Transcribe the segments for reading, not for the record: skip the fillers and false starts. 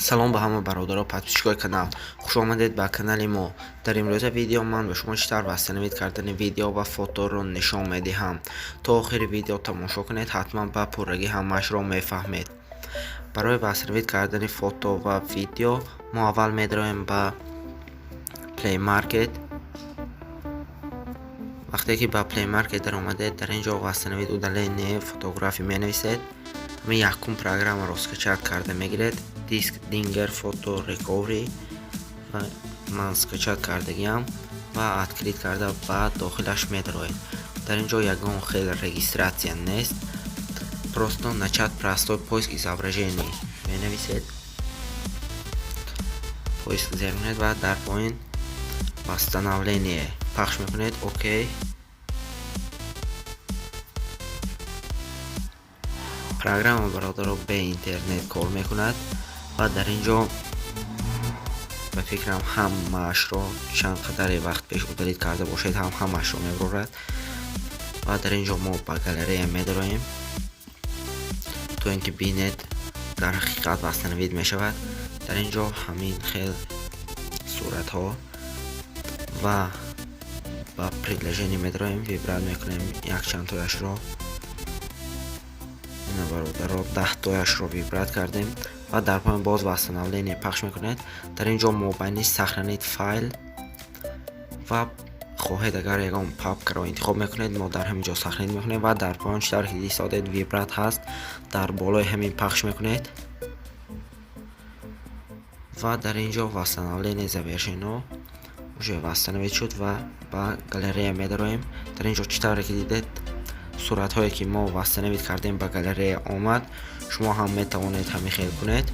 салом ба ҳама бародаро подписчикои канал. хуш омадед ба канали мо. Дар имрӯза видео ман ба шумо чӣ тавр вастанавид кардани видео ва фоторо нишон медиҳам. То охири видео тамошо кунед, ҳатман ба пуррагӣ ҳамаашро мефаҳмед. Барои вастанавид кардани фото ва видео мо аввал медроем ба Play Market. вақте ки ба Play Market даромадед, дар ин ҷо вастанавид удаление фотографӣ менависед. ҳамин якум программаро скачат карда мегиред. Disk Dinger Photo Recovery ва ман скачат кардагиам ва открит карда ба дохилаш медроед. дар ин ҷо ягон хел регистратсия нест. просто начать простой поиск изображений менависед. поиск зеркунед ва дар поин восстановление пахш мекунед. окей. программа бародаро бе интернет кор мекунад ва дар ин ҷо ба фикрам ҳамаашро чанд қадаре вақт пеш удалит карда бошед ҳамаашро мебарорад. ва дар ин ҷо мо ба галерея медроем то ин ки бинед дар ҳақиқат вастанавид мешавад. дар ин ҷо ҳамин хел суратҳо ва ба предложение медроем, вибрат мекунем якчандтояшро. ина бародаро 10-тояшро вибрат кардем ва дар поин боз восстановление пахш мекунед. дар ин ҷо мобайни сохранид файл ва хоҳед агар ягон папкаро интихоб мекунед, мо дар ҳамин ҷо сохранид мекунем ва дар поин читар ки дистодед вибрат ҳаст, дар болои ҳамин пахш мекунед ва дар ин ҷо восстановление завершено уже восстановид шуд ва ба галерея медароем. дар ин ҷо читаре ки дидед суратҳое ки мо восстановид кардем ба галерея омад. шумо ҳам метавонед ҳамин хел кунед.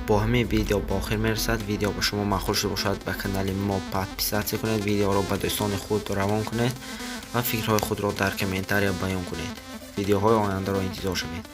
бо ҳамин видео ба охир мерасад. видео ба шумо маъқул шуда бошад, ба канали мо подписатсия кунед, видеоро ба дӯстони худ равон кунед ва фикрҳои худро дар комментария баён кунед. видеоҳои ояндаро интизор шавед.